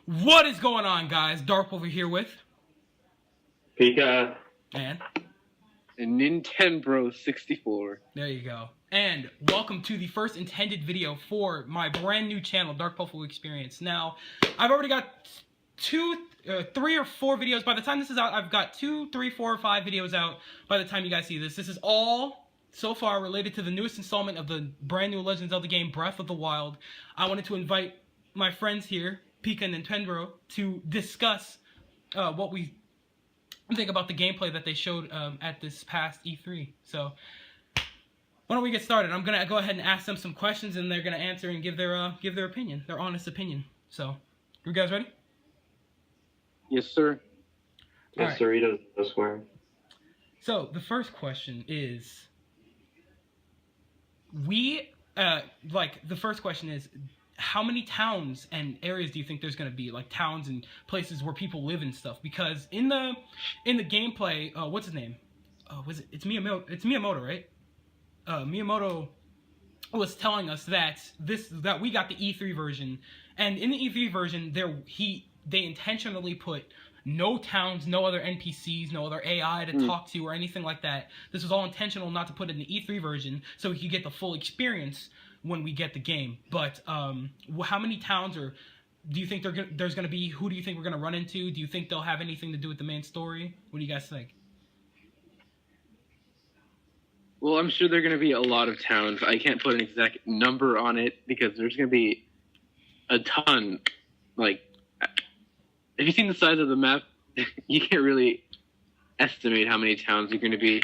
What is going on, guys? Dark over here with Pika. and Nintendo 64. there you go. And welcome to the first intended video for my brand new channel, Dark Puffle Experience. Now, I've already got three or four videos. By the time this is out, I've got 2, 3, 4, or 5 videos out. By the time you guys see this, this is all so far related to the newest installment of the brand new Legend of Zelda game, Breath of the Wild. I wanted to invite my friends here, Pika and Nintendo, to discuss what we think about the gameplay that they showed at this past E3. So, why don't we get started? I'm gonna go ahead and ask them some questions, and they're gonna answer and give their opinion, their honest opinion. So, you guys ready? Yes, sir. Yes, Cerritos no square. So the first question is, the first question is, how many towns and areas do you think there's gonna be, like towns and places where people live and stuff? Because in the gameplay, what's his name? It's Miyamoto. It's Miyamoto, right? Miyamoto was telling us that we got the E3 version, and in the E3 version, they intentionally put no towns, no other NPCs, no other AI to talk to or anything like that. This was all intentional not to put in the E3 version so we could get the full experience when we get the game. But how many towns do you think there's going to be? Who do you think we're going to run into? Do you think they'll have anything to do with the main story? What do you guys think? Well, I'm sure there are going to be a lot of towns. I can't put an exact number on it because there's going to be a ton. Like, have you seen the size of the map? You can't really estimate how many towns are going to be.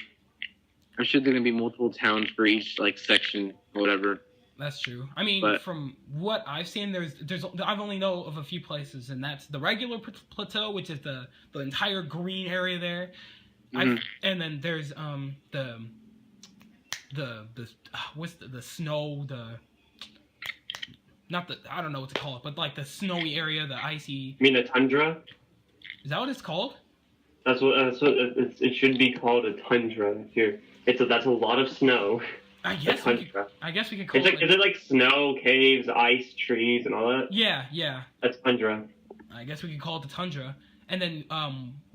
I'm sure there are going to be multiple towns for each section or whatever. That's true. I mean, from what I've seen, I've only know of a few places, and that's the regular plateau, which is the entire green area there. And then there's the snow, I don't know what to call it, but like the snowy area, the icy. You mean a tundra? Is that what it's called? That's what it should be called, a tundra. That's a lot of snow. I guess we could call it. Is it like snow, caves, ice, trees, and all that? Yeah. That's tundra. I guess we could call it the tundra. And then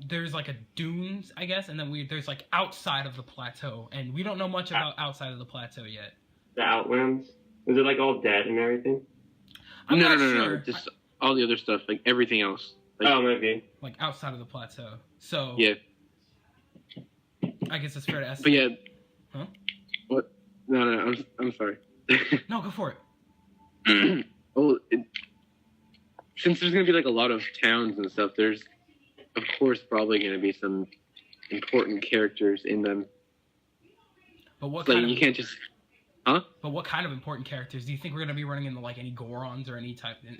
there's like a dunes, I guess, and then there's like outside of the plateau, and we don't know much about outside of the plateau yet. The Outlands? Is it like all dead and everything? I'm not No. sure. Just all the other stuff, like everything else. Maybe. Like outside of the plateau. So yeah. I guess it's fair to estimate. But yeah. Huh? What? No. I'm sorry. No, go for it. Well, since there's gonna be like a lot of towns and stuff, there's of course probably gonna be some important characters in them. But what like kind you of, can't just. Huh? But what kind of important characters? Do you think we're gonna be running into like any Gorons or any type? Do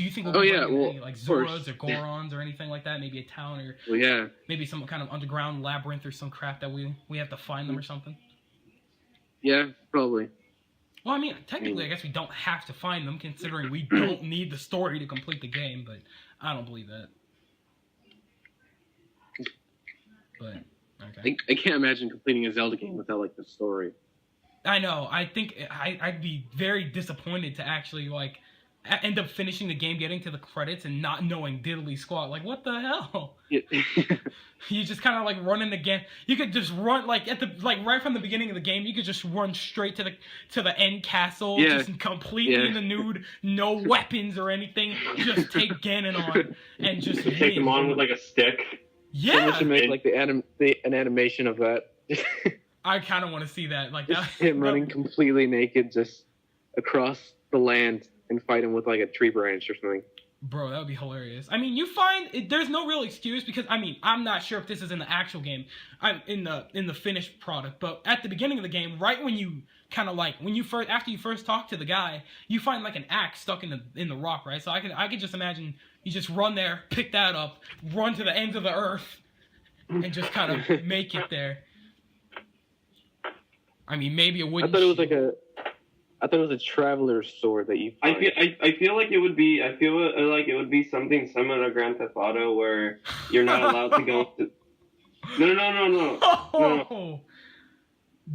you think Oh, we'll be yeah, running into well, any like of course. Zoras or Gorons or anything like that? Maybe a town or Well, yeah. maybe some kind of underground labyrinth or some crap that we have to find them or something. Yeah, probably. Well, I mean, technically, I guess we don't have to find them, considering we don't need the story to complete the game. But I don't believe that. But okay. I can't imagine completing a Zelda game without like the story. I know. I think I'd be very disappointed to actually end up finishing the game, getting to the credits, and not knowing diddly squat. Like, what the hell? Yeah. You just kind of like run in the game. You could just run right from the beginning of the game. You could just run straight to the end castle, just completely in the nude, no weapons or anything. Just take Ganon on and just take him on with like a stick. Yeah. Someone should make like an animation of that. I kind of want to see that. Like that. Him running completely naked just across the land and fighting with like a tree branch or something. Bro, that would be hilarious. I mean, there's no real excuse because I'm not sure if this is in the actual game. I'm in the finished product, but at the beginning of the game, right when you kind of after you first talk to the guy, you find like an axe stuck in the rock, right? So I could just imagine you just run there, pick that up, run to the ends of the earth, and just kind of make it there. I mean, maybe it wouldn't. I thought it was a traveler's sword that you find. I feel like it would be. I feel like it would be something similar to Grand Theft Auto, where you're not allowed to go. No. Oh,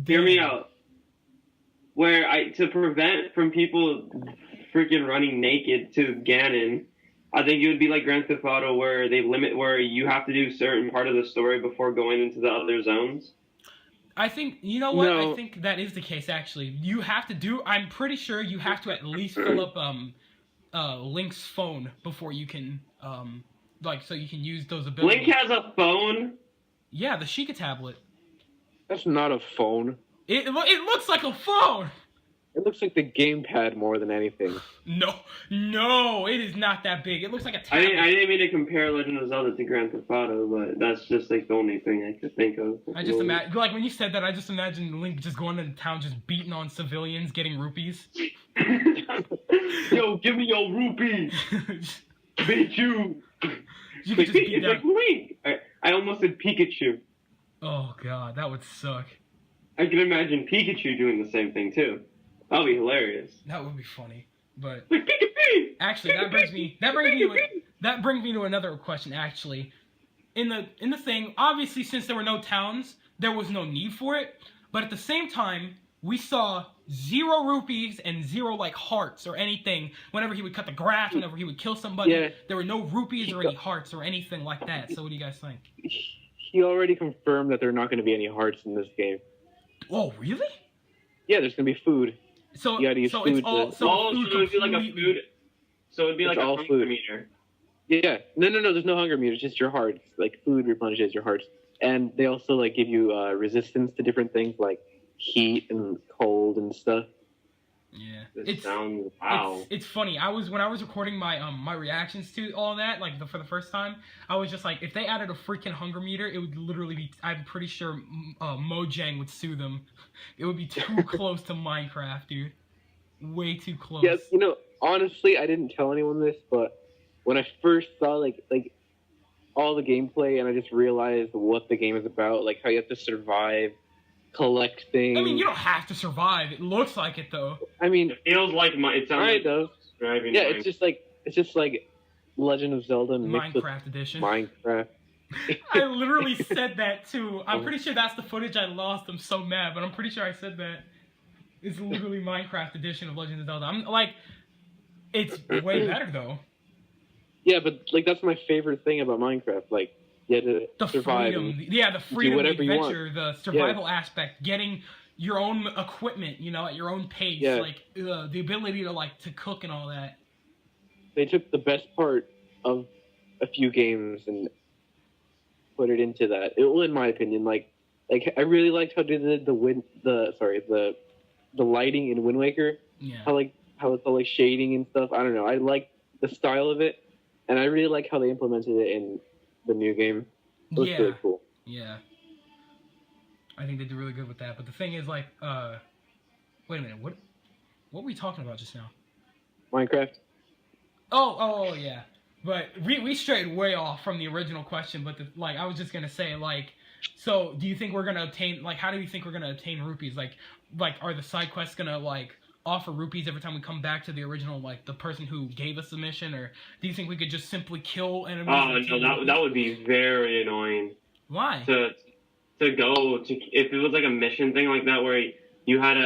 Hear me out. Where to prevent from people freaking running naked to Ganon, I think it would be like Grand Theft Auto, where they limit where you have to do certain part of the story before going into the other zones. I think, you know what? No. I think that is the case, actually. You have to do, I'm pretty sure you have to at least fill up Link's phone before you can, so you can use those abilities. Link has a phone? Yeah, the Sheikah tablet. That's not a phone. It looks like a phone! It looks like the gamepad more than anything. No, it is not that big. It looks like a I tablet. didn't mean to compare Legend of Zelda to Grand Theft Auto, but that's just like the only thing I could think of. I just imagine, like, when you said that, I just imagined Link just going into town, just beating on civilians, getting rupees. Yo, give me your rupee! Bitch, you! You could just beat It's like down. Link! I almost said Pikachu. Oh god, that would suck. I can imagine Pikachu doing the same thing too. That'll be hilarious. That would be funny. But Like Pikachu! actually, that brings me to another question. Actually, in the thing, obviously, since there were no towns, there was no need for it. But at the same time, we saw 0 rupees and 0 like hearts or anything. Whenever he would cut the grass, whenever he would kill somebody, Yeah. there were no rupees or any hearts or anything like that. So what do you guys think? He already confirmed that there are not going to be any hearts in this game. Oh, really? Yeah, there's going to be food. So You gotta use so food it's all to- so So food it'd be like a completely- food. So it'd be like It's a all hunger food. meter. Yeah. No, there's no hunger meter. It's just your hearts. Like, food replenishes your hearts. And they also, like, give you resistance to different things, like heat and cold and stuff. Yeah. This sounds wow. It's funny. When I was recording my my reactions to all that, like for the first time, I was just like, if they added a freaking hunger meter, it would literally be. I'm pretty sure Mojang would sue them. It would be too close to Minecraft, dude. Way too close. Yes, honestly, I didn't tell anyone this, but when I first saw, like all the gameplay and I just realized what the game is about, like how you have to survive, collect things. I mean, you don't have to survive. It looks like it though. I mean, It feels like it sounds kind of. driving. Yeah, it's just like Legend of Zelda mixed with Minecraft edition. Minecraft. I literally said that too. I'm pretty sure that's the footage I lost. I'm so mad, but I'm pretty sure I said that. It's literally Minecraft edition of Legend of Zelda. I'm like, it's way better though. Yeah, but like that's my favorite thing about Minecraft. Like, you had to The survive. freedom, the freedom, the whatever you want. adventure, the survival aspect, getting your own equipment, at your own pace, Yeah. like the ability to cook and all that. They took the best part of a few games and put it into that. Well, in my opinion, like I really liked how they did the lighting in Wind Waker. Yeah. How it's all like shading and stuff. I don't know. I like the style of it, and I really like how they implemented it in the new game. It was really cool. Yeah. I think they did really good with that. But the thing is, like, wait a minute, what were we talking about just now? Minecraft. Oh, yeah. But we strayed way off from the original question. But I was just gonna say, like, so do you think we're gonna obtain, like, how do you think we're gonna obtain rupees? Like, are the side quests gonna offer rupees every time we come back to the original, like the person who gave us the mission, or do you think we could just simply kill enemies? Oh no, that would be very annoying. Why? To go to, if it was like a mission thing like that where you had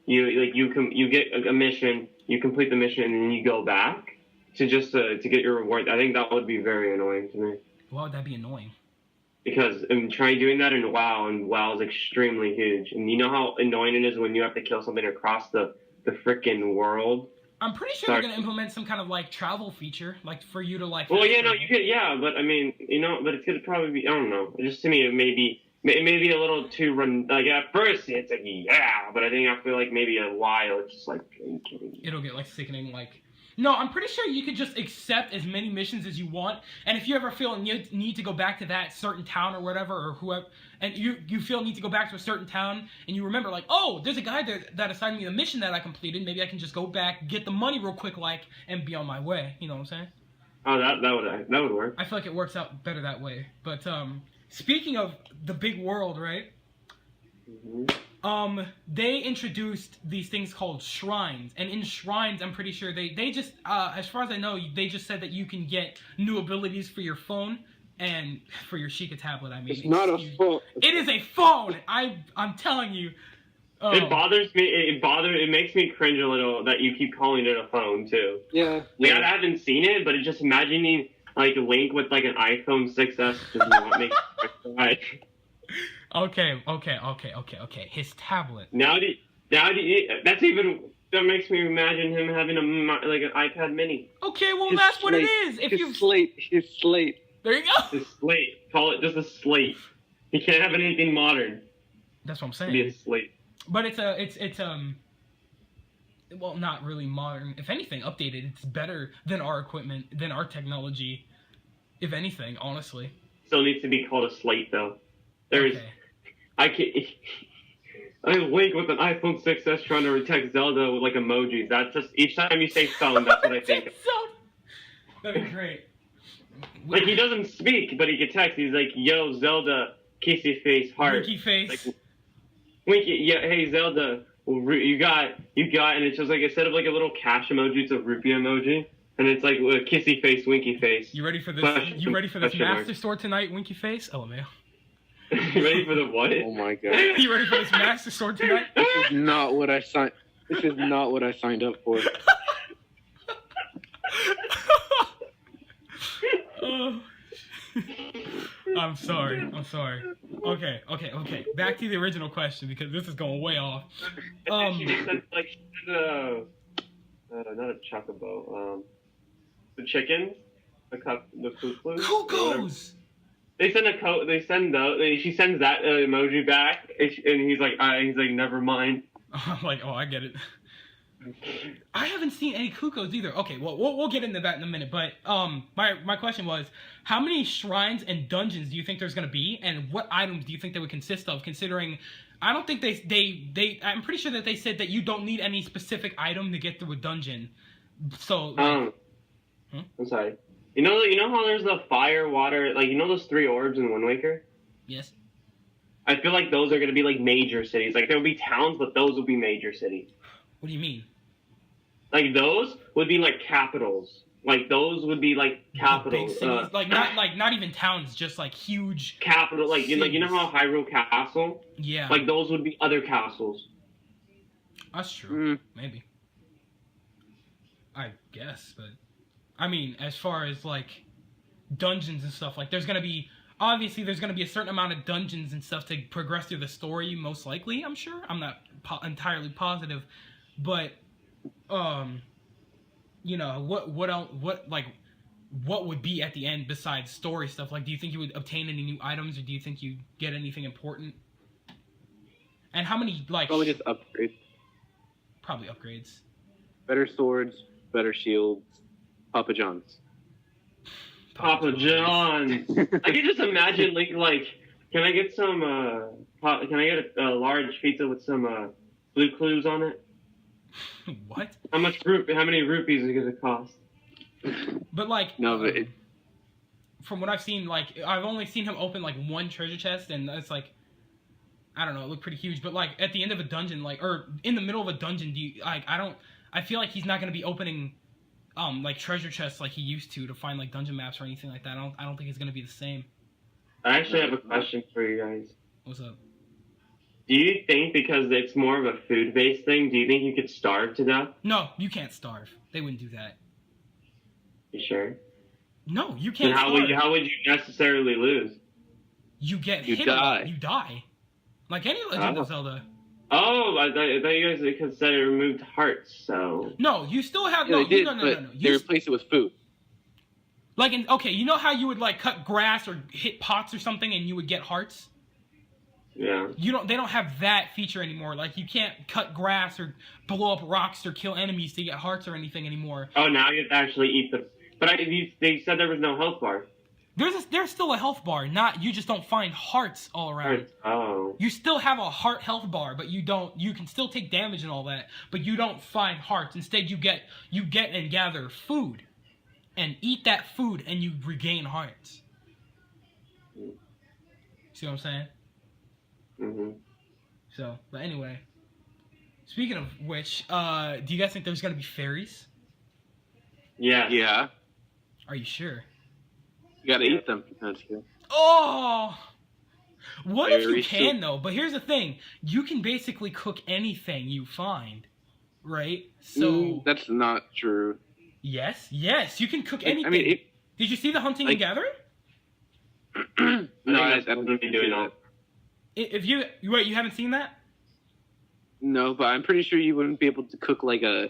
you get a mission, you complete the mission, and then you go back to get your reward. I think that would be very annoying to me. Why would that be annoying? Because I'm trying doing that in WoW, and WoW is extremely huge. And you know how annoying it is when you have to kill something across the frickin' world? I'm pretty sure they're gonna implement some kind of travel feature, for you to Well, yeah, no, you could, yeah, but I mean, but it's gonna probably be, I don't know. Just to me, it may be a little too run. Like at first, it's like but I think after maybe a while, it's just like, are you kidding me? It'll get sickening. No, I'm pretty sure you could just accept as many missions as you want, and if you ever feel need to go back to that certain town or whatever, or whoever, and you feel need to go back to a certain town, and you remember oh, there's a guy there that assigned me the mission that I completed, maybe I can just go back, get the money real quick, and be on my way. You know what I'm saying? Oh, that would work. I feel like it works out better that way. But speaking of the big world, right? Mm-hmm. They introduced these things called shrines, and in shrines, I'm pretty sure they just, as far as I know, they just said that you can get new abilities for your phone and for your Sheikah tablet. I mean, It's not a phone. It is a phone. I'm telling you. It bothers me. It makes me cringe a little that you keep calling it a phone too. Yeah. Like I haven't seen it, but just imagining like Link with like an iPhone 6s does not make me cry. Okay. His tablet. That makes me imagine him having like an iPad Mini. Okay, well His that's what it slate. is. If His you slate. His slate. there you go. His slate. Call it just a slate. He can't have anything modern. That's what I'm To be a saying. slate. But it's well, not really modern. If anything, updated. It's better than our equipment, than our technology. If anything, honestly. Still needs to be called a slate though. There's Okay. I can. I Link with an iPhone 6s trying to text Zelda with like emojis. That's just each time you say phone, that's what I think. of. That'd be great. Like he doesn't speak, but he can text. He's like, "Yo, Zelda, kissy face, heart." Winky face. Like, Winky, yeah, hey Zelda, you got, and it's just like instead of like a little cash emoji, it's a rupee emoji, and it's like a kissy face, winky face. You ready for this? Question- You ready for this question mark. master sword tonight, Winky face? Oh man. You ready for the what? Oh my god. You ready for this master sword tonight? This is not what I signed. This is not what I signed up for. Oh. I'm sorry. Okay. Back to the original question because this is going way off. She said like not a chocobo, the chickens, the cuckoos. Cuckoos. They send she sends that emoji back, and he's like, never mind. I'm like, oh, I get it. I haven't seen any cuckoos either. Okay, well, we'll get into that in a minute. But my question was, how many shrines and dungeons do you think there's gonna be, and what items do you think they would consist of? Considering, I don't think I'm pretty sure that they said that you don't need any specific item to get through a dungeon. So, I'm sorry. You know how there's the fire, water, like those 3 orbs in Wind Waker? yes. I feel like those are gonna be like major cities. Like there'll be towns, but those will be major cities. What do you mean? Like those would be like capitals. Like those would be like capitals. Big cities, not even towns, just like huge Capital, like you know how Hyrule Castle? Yeah. Like those would be other castles. That's true. Maybe. I guess, but I mean, as far as like dungeons and stuff, like there's gonna be a certain amount of dungeons and stuff to progress through the story. Most likely, I'm sure. I'm not entirely positive, but what would be at the end besides story stuff? Like, do you think you would obtain any new items, or do you think you get anything important? And how many Probably just upgrades. Probably upgrades. Better swords, better shields, Papa John's. Papa John's. I can just imagine like, can I get some? Can I get a large pizza with some blue clues on it? What? How many rupees is it gonna cost? But like, No, but from what I've seen, like I've only seen him open like one treasure chest, and it's like, I don't know, it looked pretty huge. But like at the end of a dungeon, like, or in the middle of a dungeon, I feel like he's not gonna be opening like treasure chests like he used to find like dungeon maps or anything like that. I don't think it's gonna be the same. I actually have a question for you guys. What's up? Do you think because it's more of a food-based thing, do you think you could starve to death? No, you can't starve. They wouldn't do that. You sure? No, you can't. Then how would you necessarily lose? You get You hit. die. You die. Like any Legend of Zelda. Oh, I thought you guys said it removed hearts. So No, you still have yeah, no. they did, No. but they replaced it with food. Like you know how you would like cut grass or hit pots or something and you would get hearts? yeah. They don't have that feature anymore. Like you can't cut grass or blow up rocks or kill enemies to get hearts or anything anymore. Oh, now you have to actually eat them. But they said there was no health bar. There's still a health bar. You just don't find hearts all around. Oh. You still have a heart health bar, but you can still take damage and all that, but you don't find hearts. Instead you get and gather food and eat that food and you regain hearts. See what I'm saying? Mhm. So, but anyway, speaking of which, do you guys think there's gonna be fairies? Yeah. Yeah. Are you sure? You gotta eat them. That's good. Oh, What if you Very can though? But here's the thing: you can basically cook anything you find, right? So That's not true. yes, you can cook Like, anything. I mean, Did you see the hunting like- and gathering? no, I that's don't gonna be doing that. If you wait, you haven't seen that? No, but I'm pretty sure you wouldn't be able to cook like a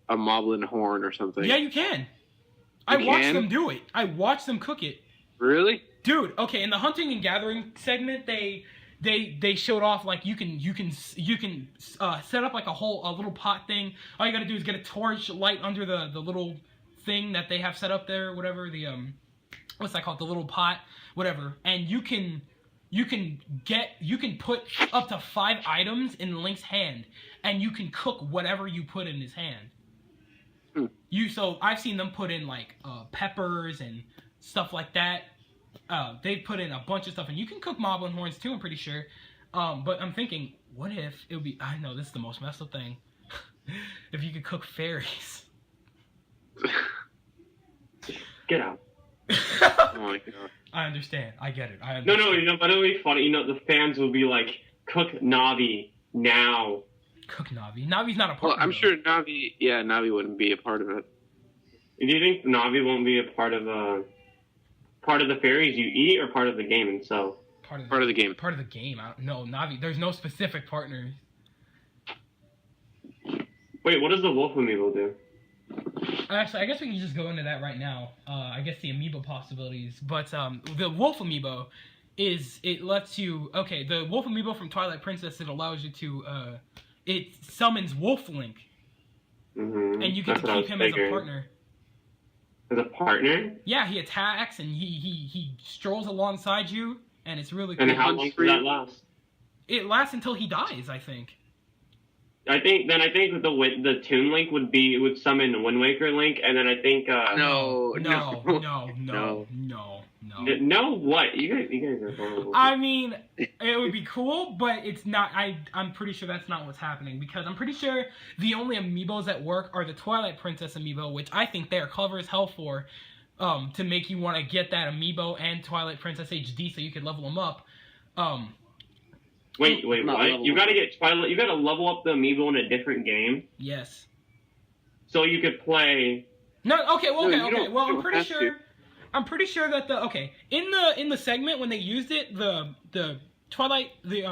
moblin horn or something. Yeah, you can. I You watched can? them do it. I watched them cook it. Really? Dude, okay, in the hunting and gathering segment, they showed off like you can set up like a little pot thing. All you gotta do is get a torch, light under the little thing that they have set up there, whatever the what's that called, the little pot, whatever, and you can put up to 5 items in Link's hand, and you can cook whatever you put in his hand. So I've seen them put in like peppers and stuff like that. They put in a bunch of stuff, and you can cook moblin horns too, I'm pretty sure. But I'm thinking, what if it would be? I know this is the most messed up thing. If you could cook fairies. Get out. Oh my god. I understand. I get it. I No, understand. but it'll be funny. The fans will be like, cook Navi now. Cook Navi. Navi's not a part Well, of I'm it. sure Navi wouldn't be a part of it. Do you think Navi won't be a part of the fairies you eat, or part of the game itself? Part of the game. Part of the game. No, Navi. There's no specific partners. Wait, what does the wolf amiibo do? Actually, I guess we can just go into that right now. I guess the amiibo possibilities. But the Wolf amiibo lets you. Okay, the Wolf amiibo from Twilight Princess, it allows you to. It summons Wolf Link, Mm-hmm. and you get to keep him as a partner. As a partner? Yeah, he attacks and he strolls alongside you, and it's really cool. And how long does that last? It lasts until he dies, I think. I think the Toon Link would summon Wind Waker Link, and then I think No. No, what? You guys are horrible. I mean, it would be cool, but it's not. I'm pretty sure that's not what's happening, because I'm pretty sure the only amiibos that work are the Twilight Princess amiibo, which I think they are clever as hell for, to make you want to get that amiibo and Twilight Princess HD so you can level them up. Wait, what? You gotta get Twilight. You gotta level up the amiibo in a different game, Yes. so you could play. No. Okay. Well. No, Okay. you Okay. don't- Well, you I'm don't pretty have sure. to. I'm pretty sure that in the segment when they used it, the Twilight the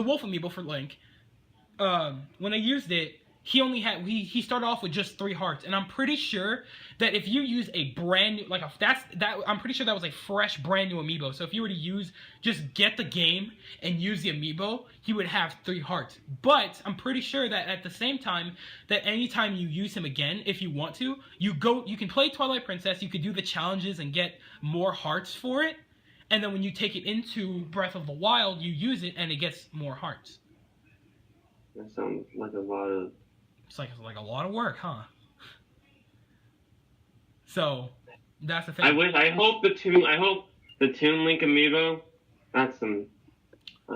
Wolf amiibo for Link, when they used it, he only had he started off with just 3 hearts, and I'm pretty sure that if you use a brand new I'm pretty sure that was a fresh brand new amiibo. So if you were to just get the game and use the amiibo, he would have 3 hearts. But I'm pretty sure that at the same time, that anytime you use him again, if you want to, you can play Twilight Princess, you could do the challenges and get more hearts for it, and then when you take it into Breath of the Wild, you use it and it gets more hearts. That sounds like a lot of. It's like a lot of work, huh? So that's the thing. I hope the Toon Link amiibo. I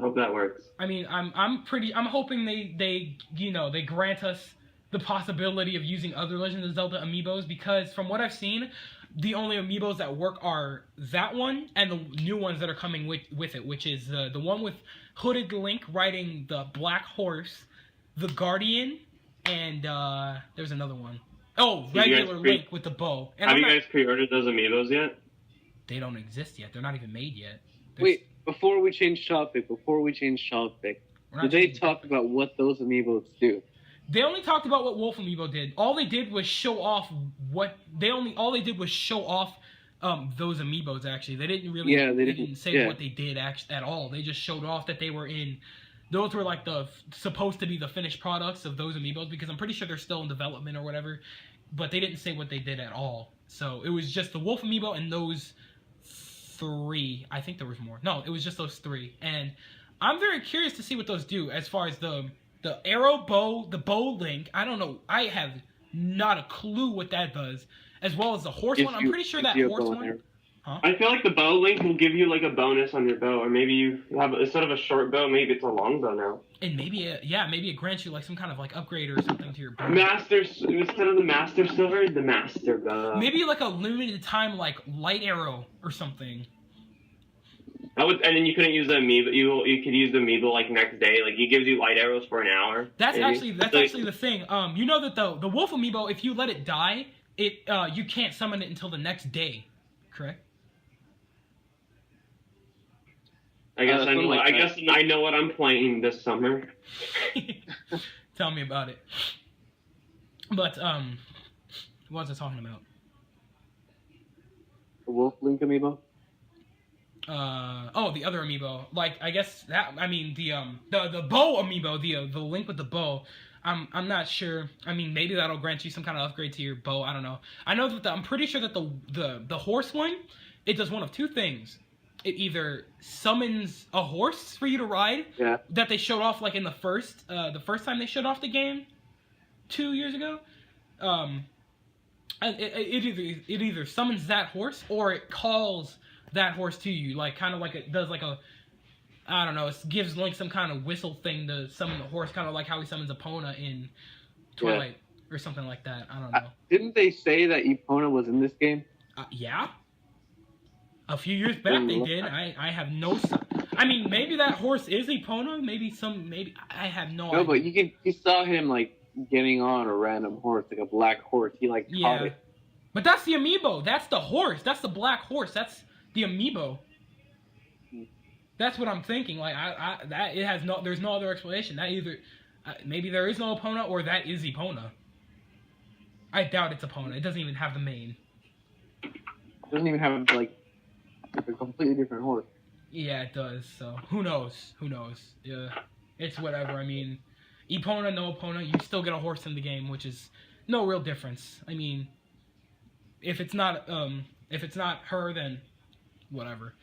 hope that works. I mean, I'm hoping they grant us the possibility of using other Legend of Zelda amiibos, because from what I've seen, the only amiibos that work are that one and the new ones that are coming with it, which is the one with hooded Link riding the black horse, the Guardian, and there's another one. Oh, regular Link with the bow. And Have you guys pre-ordered those amiibos yet? They don't exist yet. They're not even made yet. Wait, before we change topic, did they talk about what those amiibos do? They only talked about what Wolf Amiibo did. All they did was show off those amiibos. Actually, they didn't really. Yeah, they didn't say what they did at all. They just showed off that they were in. Those were like supposed to be the finished products of those amiibos, because I'm pretty sure they're still in development or whatever. But they didn't say what they did at all. So it was just the Wolf Amiibo and those 3. I think there was more. No, it was just those 3. And I'm very curious to see what those do as far as the arrow bow, the bow Link. I don't know. I have not a clue what that does. As well as the horse one. I'm pretty sure that horse one. Huh? I feel like the bow Link will give you like a bonus on your bow, or maybe you have instead of a short bow, maybe it's a long bow now. And maybe it grants you like some kind of like upgrade or something to your bow. Instead of the Master Silver, the Master Bow. Maybe like a limited time like light arrow or something. And then you couldn't use the amiibo. You could use the amiibo like next day. Like he gives you light arrows for an hour. That's maybe. actually the thing. You know that the wolf amiibo, if you let it die, you can't summon it until the next day, correct? I guess I know what I'm playing this summer. Tell me about it. But what was I talking about? The Wolf Link amiibo. The other amiibo. Like, I guess that, I mean, the bow amiibo, the link with the bow. I'm not sure. I mean, maybe that'll grant you some kind of upgrade to your bow. I don't know. I know that I'm pretty sure that the horse one, it does one of two things. It either summons a horse for you to ride. Yeah. That they showed off like in the first time they showed off the game, 2 years ago. And it either summons that horse or it calls that horse to you, like kind of like it does like a, I don't know, it gives Link some kind of whistle thing to summon the horse, kind of like how he summons Epona in Twilight or something like that. I don't know. Didn't they say that Epona was in this game? Yeah. A few years back they did. I have no. I mean, maybe that horse is Epona. Maybe I have no idea. No, but you saw him like getting on a random horse, like a black horse. He like caught it. But that's the amiibo. That's the horse. That's the black horse. That's the amiibo. That's what I'm thinking. Like there's no other explanation. That either maybe there is no Epona or that is Epona. I doubt it's Epona. It doesn't even have the mane. It doesn't even have like a completely different horse. Yeah, it does. So who knows? Yeah, it's whatever. I mean, Epona, no Epona, you still get a horse in the game, which is no real difference. I mean, if it's not her, then whatever.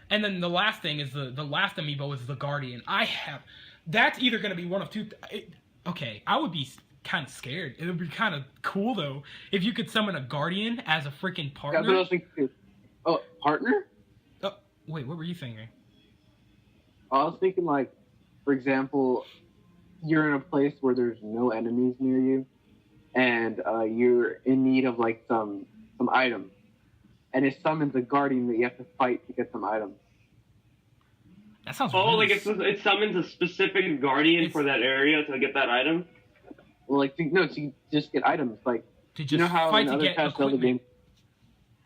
And then the last thing is the last amiibo is the Guardian. That's either gonna be one of two. Okay, I would be kind of scared. It would be kind of cool though if you could summon a Guardian as a freaking partner. That's what I was thinking. Oh, partner? Wait, what were you thinking? I was thinking like, for example, you're in a place where there's no enemies near you, and you're in need of like some item, and it summons a Guardian that you have to fight to get some item. That sounds. Like really it summons a specific Guardian for that area to get that item. Well, like to just get items, like to you know how fight in to other get past Zelda equipment. games.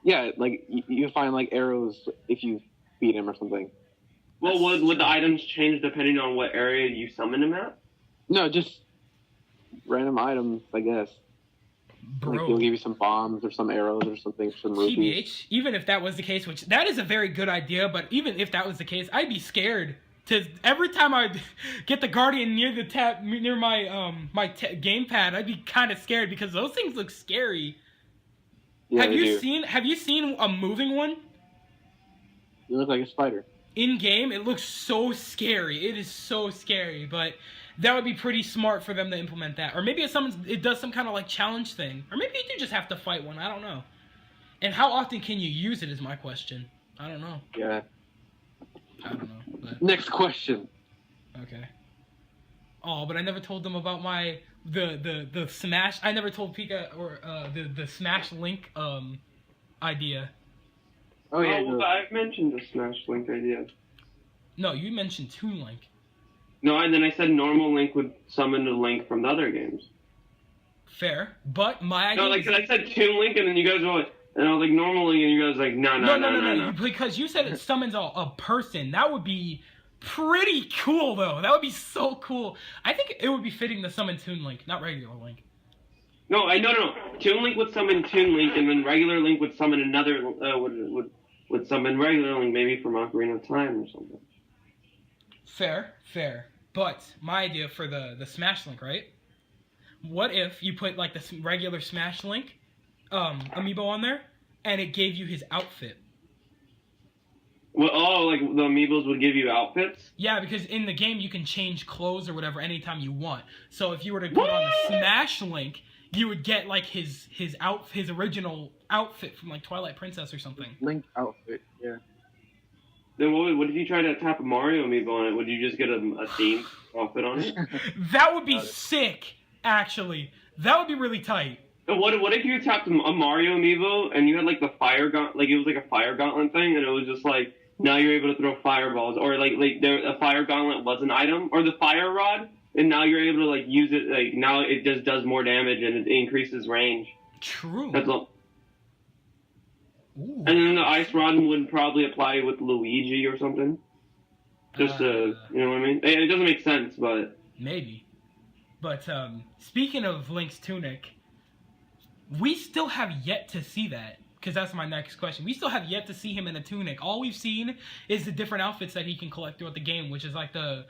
Yeah, like you find like arrows if you beat him or something. Well, would the items change depending on what area you summon him at? No, just random items, I guess. Bro. Like he'll give you some bombs or some arrows or something, some rupees. TBH, even if that was the case, which that is a very good idea, but even if that was the case, I'd be scared to every time I get the Guardian near my my gamepad, I'd be kind of scared because those things look scary. Yeah, Have you seen a moving one? You look like a spider. In game, it looks so scary. It is so scary, but that would be pretty smart for them to implement that. Or maybe it does some kind of like challenge thing. Or maybe you do just have to fight one. I don't know. And how often can you use it is my question. I don't know. Yeah. I don't know. But... Next question. Okay. Oh, but I never told them about the Smash. I never told Pika or the Smash Link idea. Oh yeah. Well, I've mentioned the Smash Link idea. No, you mentioned Toon Link. No, and then I said normal Link would summon a Link from the other games. Fair, but my idea. No, like I said Toon Link, and then you guys were like, and I was like normal Link, and you guys were like no. Because you said it summons a person. That would be pretty cool, though. That would be so cool. I think it would be fitting to summon Toon Link, not regular Link. No. Toon Link would summon Toon Link, and then regular Link would summon another. Would summon regular Link, maybe from Ocarina of Time or something. Fair. But my idea for the Smash Link, right? What if you put like the regular Smash Link amiibo on there, and it gave you his outfit? Well, like the amiibos would give you outfits? Yeah, because in the game you can change clothes or whatever anytime you want. So if you were to put on the Smash Link, you would get like his original outfit from like Twilight Princess or something. Link outfit, yeah. Then what if you try to tap a Mario amiibo on it? Would you just get a theme outfit on it? That would be sick, actually. That would be really tight. What if you tapped a Mario amiibo and you had like the fire gauntlet, like it was like a fire gauntlet thing, and it was just like now you're able to throw fireballs, or a fire gauntlet was an item, or the fire rod, and now you're able to like use it. Like now it just does more damage and it increases range. True. That's all. Ooh. And then the ice rod would probably apply with Luigi or something. Just you know what I mean? It doesn't make sense, but maybe. But speaking of Link's tunic, we still have yet to see that. Because that's my next question. We still have yet to see him in a tunic. All we've seen is the different outfits that he can collect throughout the game, which is like the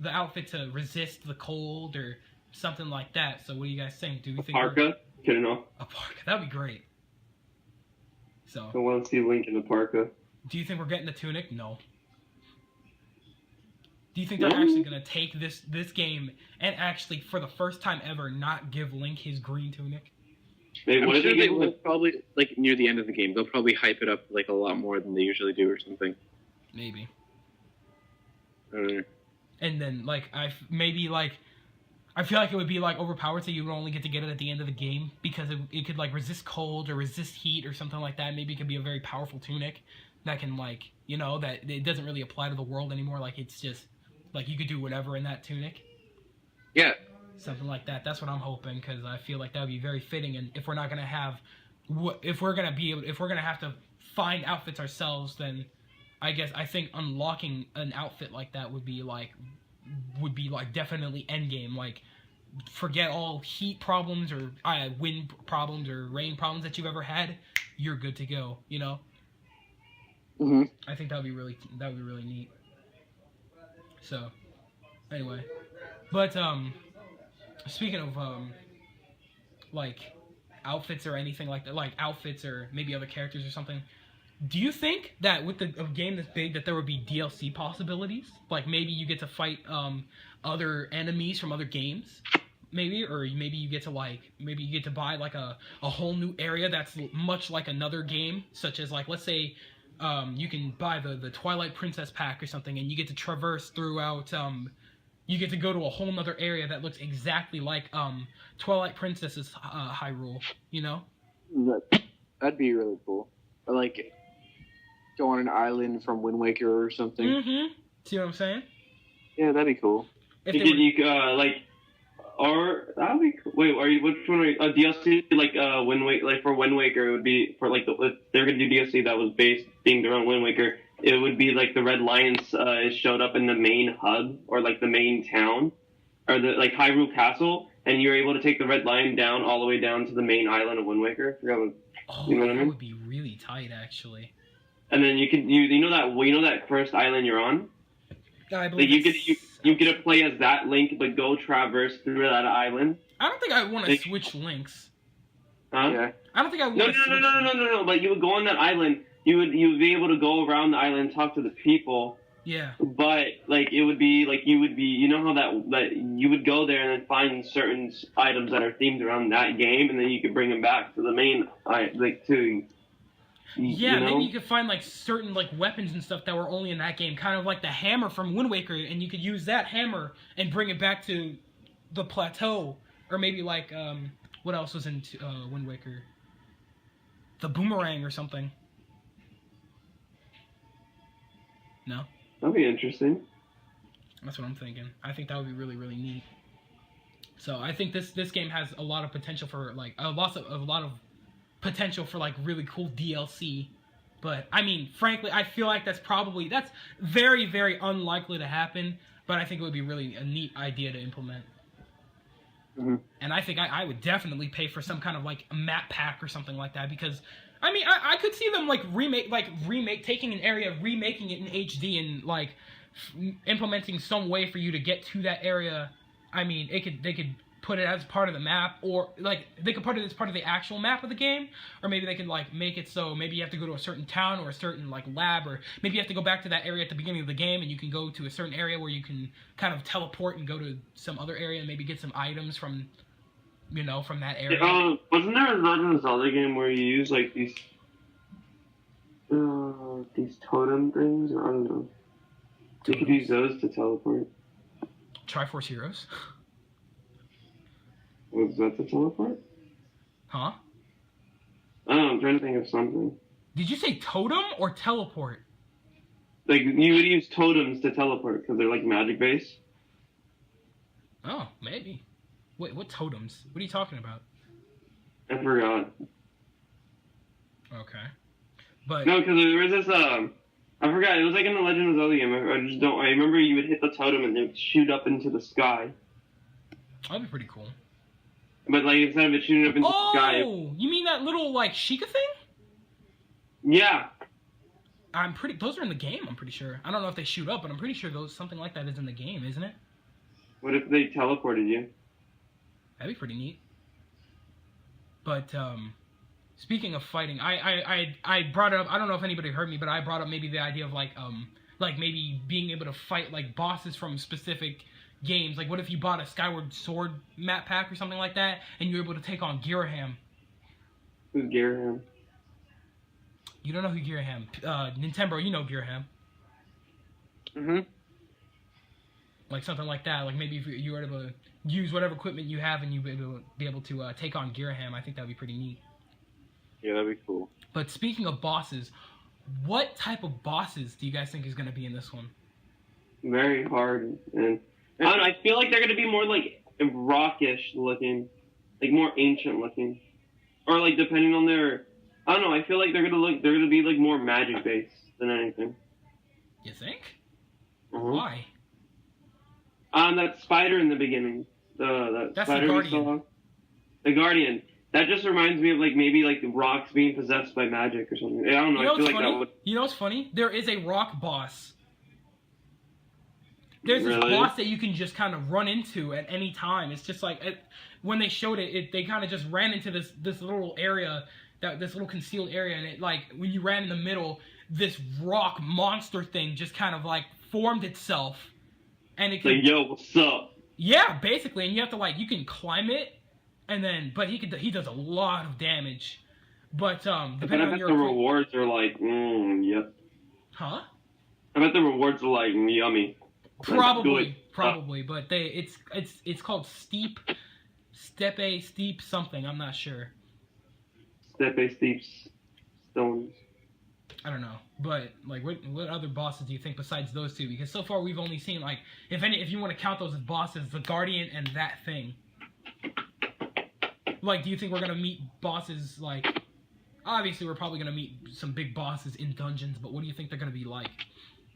outfit to resist the cold or something like that. So what do you guys think? Do we think parka? Kidding off. A parka? That'd be great. So I want to see Link in a parka. Do you think we're getting the tunic? No. Do you think they're actually gonna take this game and actually, for the first time ever, not give Link his green tunic? I'm sure they will probably, like, near the end of the game, they'll probably hype it up, like, a lot more than they usually do or something. Maybe. I don't know. And then, like, I feel like it would be, like, overpowered, so you would only get to get it at the end of the game, because it could, like, resist cold or resist heat or something like that. Maybe it could be a very powerful tunic that can, like, you know, that it doesn't really apply to the world anymore. Like, it's just, like, you could do whatever in that tunic. Yeah. Something like that. That's what I'm hoping, because I feel like that would be very fitting. And if we're not gonna have, if we're gonna have to find outfits ourselves, then I think unlocking an outfit like that would be like definitely endgame. Like, forget all heat problems or wind problems or rain problems that you've ever had. You're good to go. You know. Mm-hmm. I think that would be really neat. So, anyway, but speaking of like outfits or anything like that, like outfits or maybe other characters or something, do you think that with a game this big that there would be DLC possibilities? Like maybe you get to fight other enemies from other games, maybe, or maybe you get to buy like a whole new area that's much like another game, such as like, let's say you can buy the Twilight Princess pack or something, and you get to traverse throughout you get to go to a whole nother area that looks exactly like Twilight Princess's Hyrule, you know? That'd be really cool. Or like go on an island from Wind Waker or something. Mm-hmm. See what I'm saying? Yeah, that'd be cool. Or that'd be cool. Wait, which one are you, DLC like Wind Waker? Like for Wind Waker, it would be for like they're gonna do DLC that was themed around Wind Waker. It would be like the Red Lions showed up in the main hub or like the main town or the like Hyrule Castle, and you're able to take the Red Lion down all the way down to the main island of Wind Waker. You know what I mean? That would be really tight, actually. And then you know that first island you're on. I believe you get to play as that Link, but go traverse through that island. I don't think I want to switch links. Huh? Yeah. I don't think I want to switch. No. But you would go on that island. You would be able to go around the island and talk to the people. Yeah. But like it would be like you know how that you would go there and then find certain items that are themed around that game, and then you could bring them back to the main Yeah, you know? maybe you could find like certain like weapons and stuff that were only in that game, kind of like the hammer from Wind Waker, and you could use that hammer and bring it back to the plateau, or maybe like what else was in Wind Waker? The boomerang or something. No? That'd be interesting. That's what I'm thinking. I think that would be really, really neat. So I think this game has a lot of potential for like a lot of potential for like really cool DLC. But I mean, frankly, I feel like that's very, very unlikely to happen. But I think it would be really a neat idea to implement. Mm-hmm. And I think I would definitely pay for some kind of like a map pack or something like that, because I mean I could see them like taking an area, remaking it in HD, and like implementing some way for you to get to that area. I mean, they could put it as part of the map, or like they could put it as part of the actual map of the game, or maybe they can like make it so maybe you have to go to a certain town or a certain like lab, or maybe you have to go back to that area at the beginning of the game, and you can go to a certain area where you can kind of teleport and go to some other area and maybe get some items from that area. Wasn't there a Legend of Zelda game where you use like these totem things? I don't know. You could use those to teleport. Triforce Heroes. Was that the teleport? Huh? I don't know, I'm trying to think of something. Did you say totem or teleport? like you would use totems to teleport because they're like magic based. Oh, maybe. Wait, what totems? What are you talking about? I forgot. Okay. But No, because there was this I forgot. It was like in the Legend of Zelda game. I just don't. I remember you would hit the totem and it would shoot up into the sky. that'd be pretty cool. But like instead of it shooting up into the sky. Oh, you mean that little like Sheikah thing? Yeah. Those are in the game, I'm pretty sure. I don't know if they shoot up, but I'm pretty sure something like that is in the game, isn't it? What if they teleported you? That'd be pretty neat. But speaking of fighting, I brought it up. I don't know if anybody heard me, but I brought up maybe the idea of like maybe being able to fight like bosses from specific games. Like what if you bought a Skyward Sword map pack or something like that, and you're able to take on Giraham? Who's Giraham? You don't know who Giraham? Nintendo, you know Giraham. Mhm. Like something like that. Like maybe if you were able to use whatever equipment you have and you be able to take on Giraham, I think that'd be pretty neat. Yeah, that'd be cool. But speaking of bosses, what type of bosses do you guys think is going to be in this one? Very hard, and I don't know. I feel like they're gonna be more like rockish looking, like more ancient looking, or like depending on their. I don't know. I feel like they're gonna be like more magic based than anything. You think? Uh-huh. Why? That spider in the beginning. That That's spider the we Guardian. saw. The Guardian. That just reminds me of like maybe like the rocks being possessed by magic or something. I don't know. You know I feel what's like funny? that would. You know what's funny? There is a rock boss. There's this Really? boss that you can just kind of run into at any time. It's just like when they showed it, they kind of just ran into this little area, this little concealed area, and it like when you ran in the middle, this rock monster thing just kind of like formed itself, and it could, Like, yo, what's up? yeah, basically, and you have to like you can climb it, and then but he does a lot of damage, but But I depending on bet your the rewards are like, yep. huh. I bet the rewards are like yummy. Probably, Good. but it's called steep something. I'm not sure. Steppe steep stones. I don't know, but like, what other bosses do you think besides those two? Because so far we've only seen like, if you want to count those as bosses, the Guardian and that thing. Like, do you think we're gonna meet bosses like? Obviously, we're probably gonna meet some big bosses in dungeons, but what do you think they're gonna be like?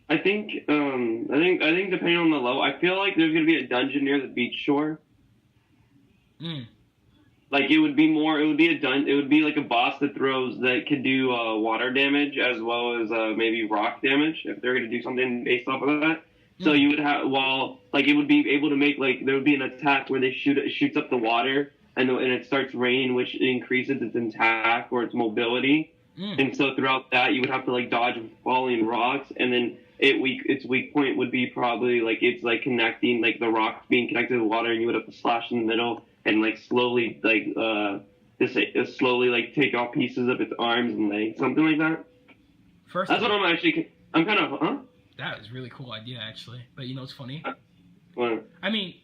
I think depending on the level, I feel like there's gonna be a dungeon near the beach shore. Like it would be like a boss that could do water damage as well as maybe rock damage if they're gonna do something based off of that. So you would have it would be able to make like there would be an attack where it shoots up the water and it starts raining, which increases its attack or its mobility. And so throughout that you would have to like dodge falling rocks, and then its weak point would be probably like it's like connecting like the rock being connected to the water, and you would have to slash in the middle and like slowly just slowly like take off pieces of its arms and legs, something like that. That's what I'm kind of That is a really cool idea actually, but you know what's funny? What? I mean,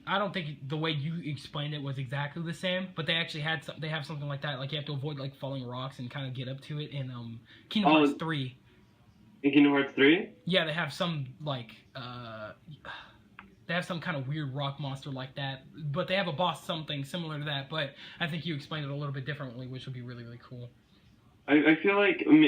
I don't think the way you explained it was exactly the same, but they actually they have something like that. Like you have to avoid like falling rocks and kind of get up to it in Kingdom Hearts 3. In Kingdom Hearts 3? Yeah, they have some like they have some kind of weird rock monster like that, but they have a boss something similar to that. But I think you explained it a little bit differently, which would be really really cool. I feel like when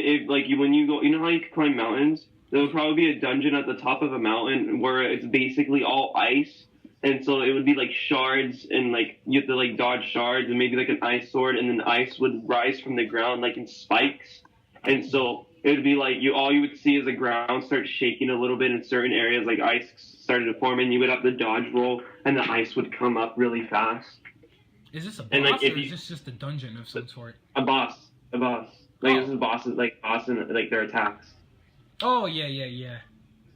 you go, you know how you can climb mountains? There would probably be a dungeon at the top of a mountain where it's basically all ice, and so it would be like shards, and like you have to like dodge shards, and maybe like an ice sword, and then ice would rise from the ground like in spikes, and so it would be like all you would see is the ground start shaking a little bit in certain areas, like ice started to form, and you would have to dodge roll, and the ice would come up really fast. Is this a boss, and, like, or is this just a dungeon of some sort? A boss. Like this is bosses, like boss and like their attacks. Oh yeah.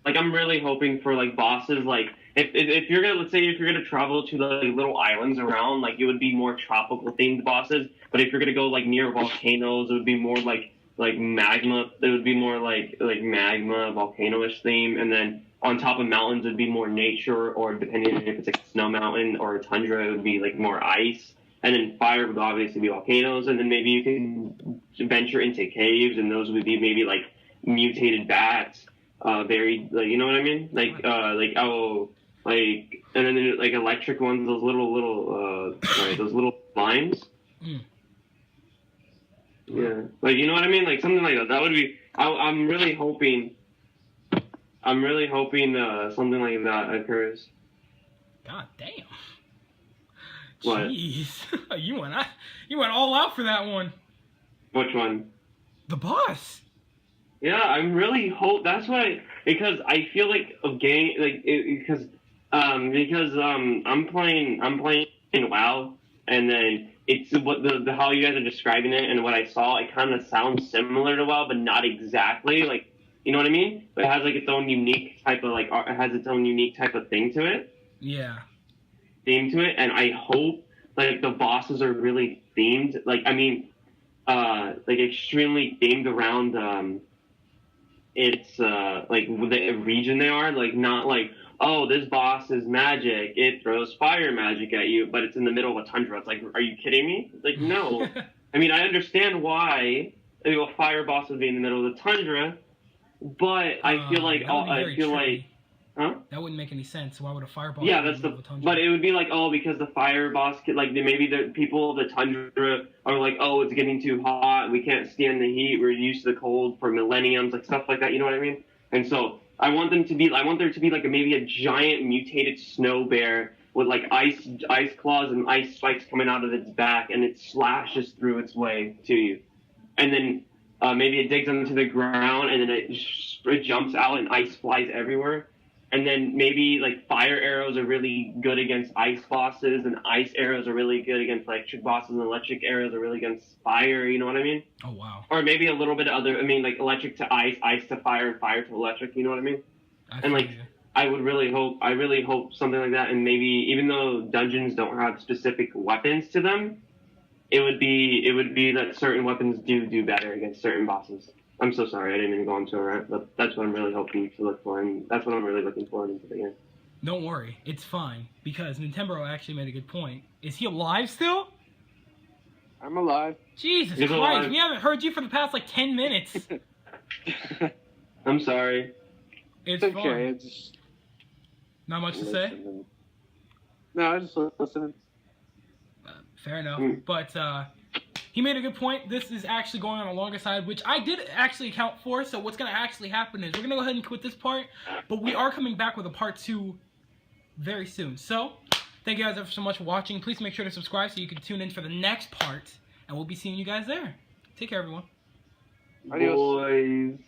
Like I'm really hoping for like bosses like if you're gonna travel to the like, little islands around, like it would be more tropical themed bosses. But if you're gonna go like near volcanoes, it would be more like magma. It would be more like magma volcano-ish theme. And then on top of mountains, it'd be more nature, or depending on if it's like a snow mountain or a tundra, it would be like more ice. And then fire would obviously be volcanoes. And then maybe you can venture into caves, and those would be maybe like mutated bats. very, like, you know what I mean? Like and then there, like electric ones, those little sorry, those little lines. Mm. Yeah, like, you know what I mean? Like something like that. That would be. I'm really hoping. Something like that occurs. God damn. What? Jeez, you went all out for that one. Which one? The boss. Yeah, I'm really that's why, because I feel like a game, like because I'm playing WoW, and then it's what the how you guys are describing it and what I saw, it kind of sounds similar to WoW, but not exactly, like, you know what I mean? But it has like its own unique type of thing to it. Yeah. Theme to it, and I hope like the bosses are really themed, like, I mean, like extremely themed around it's like the region they are, like, not like, oh, this boss is magic, it throws fire magic at you, but it's in the middle of a tundra. It's like, are you kidding me? It's like, no. I mean, I understand why a fire boss would be in the middle of the tundra, but I feel like huh? That wouldn't make any sense. Why would a fireball? Yeah, that's but it would be like, oh, because the fire boss could, like, maybe the people of the tundra are like, oh, it's getting too hot, we can't stand the heat, we're used to the cold for millenniums, like stuff like that, you know what I mean? And so I want there to be like maybe a giant mutated snow bear with like ice claws and ice spikes coming out of its back, and it slashes through its way to you, and then maybe it digs into the ground, and then it jumps out and ice flies everywhere. And then maybe like fire arrows are really good against ice bosses, and ice arrows are really good against electric bosses, and electric arrows are really against fire. You know what I mean? Oh wow. Or maybe a little bit of other. I mean, like electric to ice, ice to fire, and fire to electric. You know what I mean? And like, I really hope something like that. And maybe even though dungeons don't have specific weapons to them, it would be that certain weapons do better against certain bosses. I'm so sorry, I didn't even go into it, but that's what I'm really hoping to look for, and that's what I'm really looking forward into the game. Don't worry, it's fine, because Nintendo actually made a good point. Is he alive still? I'm alive. Jesus He's Christ, alive. we haven't heard you for the past like 10 minutes. I'm sorry. It's okay. fine. It's Not much to say? No, I just listening. Fair enough, but he made a good point. This is actually going on the longer side, which I did actually account for. So what's going to actually happen is we're going to go ahead and quit this part, but we are coming back with a part 2 very soon. So thank you guys ever so much for watching. Please make sure to subscribe so you can tune in for the next part, and we'll be seeing you guys there. Take care, everyone. Adios. Boys.